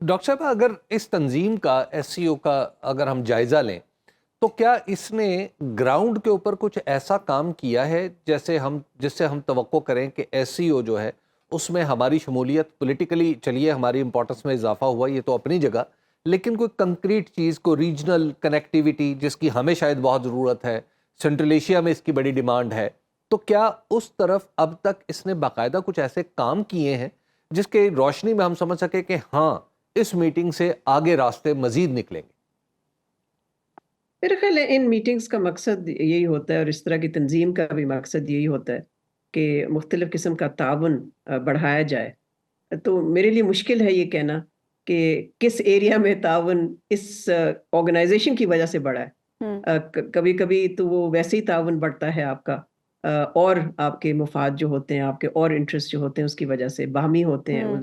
Doctor صاحب اگر اس تنظیم کا ایس سی او کا اگر ہم جائزہ لیں تو کیا اس نے گراؤنڈ کے اوپر کچھ ایسا کام کیا ہے جس سے ہم توقع کریں کہ ایس سی او جو ہے اس میں ہماری شمولیت پولیٹیکلی چلیے ہماری امپورٹنس میں اضافہ ہوا یہ تو اپنی جگہ، لیکن کوئی کنکریٹ چیز، کوئی ریجنل کنیکٹیویٹی جس کی ہمیں شاید بہت ضرورت ہے، سینٹرل ایشیا میں اس کی بڑی ڈیمانڈ ہے، تو کیا اس طرف اب تک اس نے باقاعدہ کچھ ایسے کام کیے ہیں جس کے روشنی میں ہم سمجھ سکیں کہ ہاں اس میٹنگ سے آگے راستے مزید نکلیں گے؟ میرا خیال ہے ان میٹنگز کا مقصد یہی ہوتا ہے، اور اس طرح کی تنظیم کا بھی مقصد یہی ہوتا ہے کہ مختلف قسم کا تعاون بڑھایا جائے. تو میرے لیے مشکل ہے یہ کہنا کہ کس ایریا میں تعاون اس آرگنائزیشن کی وجہ سے بڑھا ہے. کبھی کبھی تو وہ ویسے ہی تعاون بڑھتا ہے آپ کا، اور آپ کے مفاد جو ہوتے ہیں، آپ کے اور انٹرسٹ جو ہوتے ہیں اس کی وجہ سے باہمی ہوتے ہیں. وہ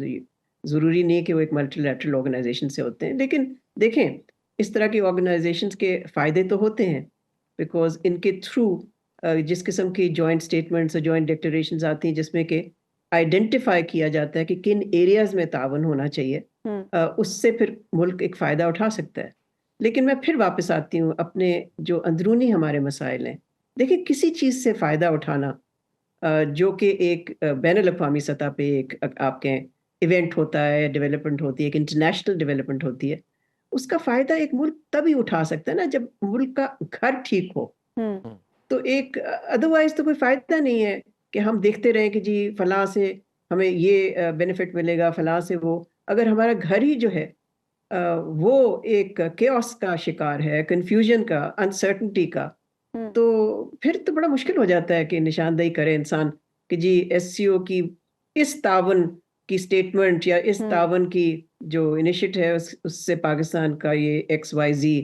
ضروری نہیں کہ وہ ایک ملٹی لیٹرل آرگنائزیشن سے ہوتے ہیں، لیکن دیکھیں اس طرح کی آرگنائزیشنز کے فائدے تو ہوتے ہیں، بیکاز ان کے تھرو جس قسم کی جوائنٹ اسٹیٹمنٹس اور جوائنٹ ڈکلریشنز آتی ہیں جس میں کہ آئیڈینٹیفائی کیا جاتا ہے کہ کن ایریاز میں تعاون ہونا چاہیے، اس سے پھر ملک ایک فائدہ اٹھا سکتا ہے. لیکن میں پھر واپس آتی ہوں اپنے جو اندرونی ہمارے مسائل ہیں. دیکھیں کسی چیز سے فائدہ اٹھانا جو کہ ایک بین الاقوامی سطح پہ ایک آپ کے ایونٹ ہوتا ہے، ڈیولپمنٹ ہوتی ہے، ایک انٹرنیشنل ڈیولپمنٹ ہوتی ہے، اس کا فائدہ ایک ملک تبھی اٹھا سکتا ہے نا جب ملک کا گھر ٹھیک ہو. تو ایک ادروائز تو کوئی فائدہ نہیں ہے کہ ہم دیکھتے رہیں کہ جی فلاں سے ہمیں یہ بینیفٹ ملے گا، فلاں سے وہ. اگر ہمارا گھر ہی جو ہے وہ ایک کیوس کا شکار ہے، کنفیوژن کا، انسرٹنٹی کا، تو پھر تو بڑا مشکل ہو جاتا ہے کہ نشاندہی کرے انسان کہ جی ایس سی او کی اس تعاون کی سٹیٹمنٹ یا اس تعاون کی جو انیشیٹ ہے اس سے پاکستان کا یہ ایکس وائی زی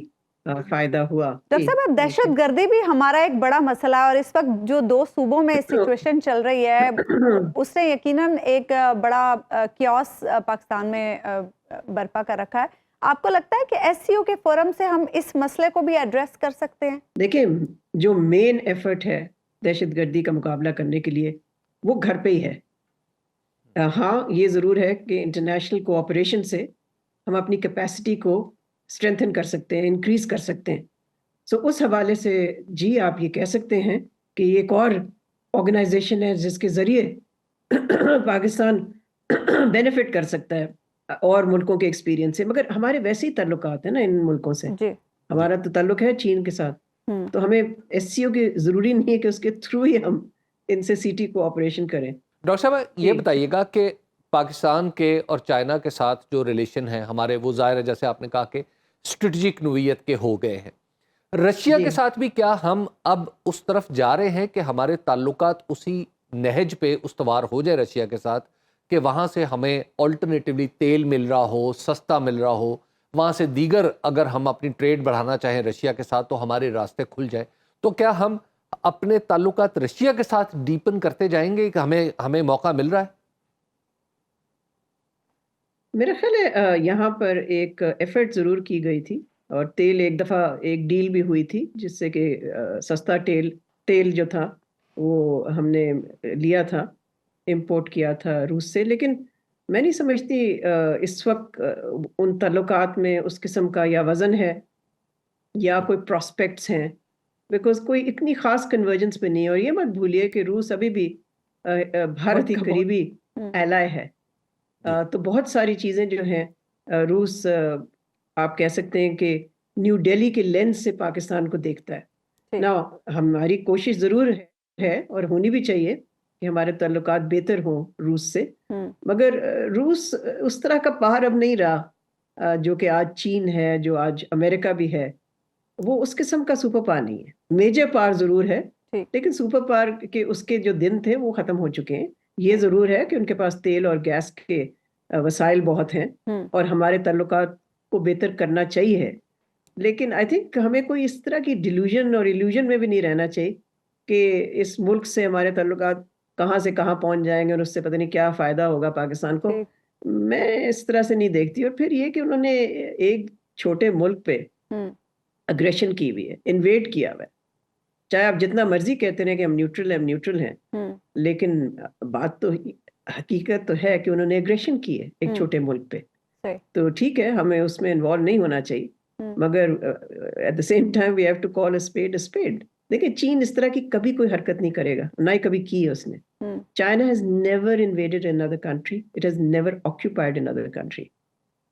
فائدہ ہوا. ڈاکٹر صاحب دہشت گردی بھی ہمارا ایک بڑا مسئلہ ہے، اور اس وقت جو 2 صوبوں میں سچویشن چل رہی ہے اس نے یقیناً ایک بڑا کیوس پاکستان میں برپا کر رکھا ہے. آپ کو لگتا ہے کہ ایس سی او کے فورم سے ہم اس مسئلے کو بھی ایڈریس کر سکتے ہیں؟ دیکھیں جو مین ایفرٹ ہے دہشت گردی کا مقابلہ کرنے کے لیے وہ گھر پہ ہی ہے. ہاں یہ ضرور ہے کہ انٹرنیشنل کوآپریشن سے ہم اپنی کیپیسٹی کو اسٹرینتھن کر سکتے ہیں، انکریز کر سکتے ہیں. سو اس حوالے سے جی آپ یہ کہہ سکتے ہیں کہ یہ ایک اور آرگنائزیشن ہے جس کے ذریعے پاکستان بینیفٹ کر سکتا ہے اور ملکوں کے ایکسپیرینس سے. مگر ہمارے ویسے ہی تعلقات ہیں نا ان ملکوں سے. ہمارا تو تعلق ہے چین کے ساتھ، تو ہمیں ایس سی او کی ضروری نہیں ہے کہ اس کے تھرو ہی ہم ان سے سی ٹی کوآپریشن کریں. ڈاکٹر صاحب یہ بتائیے گا کہ پاکستان کے اور چائنا کے ساتھ جو ریلیشن ہیں ہمارے، وہ ظاہر ہے جیسے آپ نے کہا کہ اسٹریٹجک نوعیت کے ہو گئے ہیں. رشیا کے ساتھ بھی کیا ہم اب اس طرف جا رہے ہیں کہ ہمارے تعلقات اسی نہج پہ استوار ہو جائے رشیا کے ساتھ کہ وہاں سے ہمیں آلٹرنیٹیولی تیل مل رہا ہو، سستا مل رہا ہو، وہاں سے دیگر اگر ہم اپنی ٹریڈ بڑھانا چاہیں رشیا کے ساتھ تو ہمارے راستے کھل جائیں؟ تو کیا ہم اپنے تعلقات رشیا کے ساتھ ڈیپن کرتے جائیں گے کہ ہمیں موقع مل رہا ہے؟ میرا خیال ہے یہاں پر ایک ایفرٹ ضرور کی گئی تھی، اور تیل ایک دفعہ ایک ڈیل بھی ہوئی تھی جس سے کہ سستا تیل جو تھا وہ ہم نے لیا تھا، امپورٹ کیا تھا روس سے. لیکن میں نہیں سمجھتی اس وقت ان تعلقات میں اس قسم کا یا وزن ہے یا کوئی پراسپیکٹس ہیں، بیکاز کوئی اتنی خاص کنورجنس پہ نہیں ہے. اور یہ مت بھولیے کہ روس ابھی بھی بھارت کی قریبی ایلائے ہے. تو بہت ساری چیزیں جو ہیں روس آپ کہہ سکتے ہیں کہ نیو ڈیلی کے لینس سے پاکستان کو دیکھتا ہے نا. ہماری کوشش ضرور ہے اور ہونی بھی چاہیے کہ ہمارے تعلقات بہتر ہوں روس سے، مگر روس اس طرح کا پہاڑ اب نہیں رہا جو کہ آج چین ہے، جو آج امریکہ بھی ہے. وہ اس قسم کا سپر پاور نہیں ہے. میجر پاور ضرور ہے لیکن سپر پاور کے اس کے جو دن تھے وہ ختم ہو چکے ہیں. یہ ضرور ہے کہ ان کے پاس تیل اور گیس کے وسائل بہت ہیں اور ہمارے تعلقات کو بہتر کرنا چاہیے. لیکن آئی تھنک ہمیں کوئی اس طرح کی ڈیلیوژن اور ایلیوژن میں بھی نہیں رہنا چاہیے کہ اس ملک سے ہمارے تعلقات کہاں سے کہاں پہنچ جائیں گے اور اس سے پتہ نہیں کیا فائدہ ہوگا پاکستان کو. میں اس طرح سے نہیں دیکھتی. اور پھر یہ کہ انہوں نے ایک چھوٹے ملک پہ اگریشن کی ہوئی ہے، انویڈ کیا ہوا ہے. چاہے آپ جتنا مرضی کہتے ہیں کہ ہم نیوٹرل ہیں، لیکن بات تو حقیقت تو ہے کہ انہوں نے اگریشن کی ہے ایک چھوٹے ملک پہ. صحیح تو ٹھیک ہے ہمیں اس میں انوالو نہیں ہونا چاہیے مگر at the same time we have to call a spade. دیکھیں چین اس طرح کی کبھی کوئی حرکت نہیں کرے گا, نہ ہی کبھی کی ہے اس نے. China has never invaded another country. It has never occupied another country.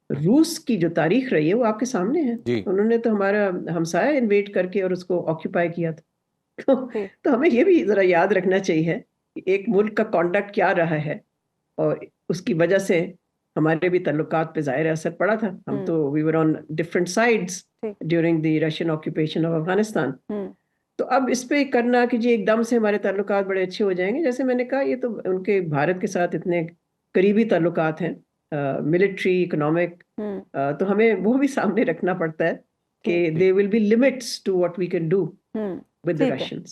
روس کی جو تاریخ رہی ہے وہ آپ کے سامنے ہے. انہوں نے تو ہمارا ہمسایہ انویٹ کر کے اور اس کو آکیوپائی کیا تھا. تو ہمیں یہ بھی ذرا یاد رکھنا چاہیے کہ ایک ملک کا کانڈکٹ کیا رہا ہے اور اس کی وجہ سے ہمارے بھی تعلقات پہ ظاہر اثر پڑا تھا. ہم تو we were on different sides during the Russian occupation of Afghanistan. تو اب اس پہ کرنا کہ جی ایک دم سے ہمارے تعلقات بڑے اچھے ہو جائیں گے, جیسے میں نے کہا یہ تو ان کے بھارت کے ساتھ اتنے قریبی تعلقات ہیں, ملٹری اکنامک, تو ہمیں وہ بھی سامنے رکھنا پڑتا ہے کہ there will be limits to what we can do with the Russians.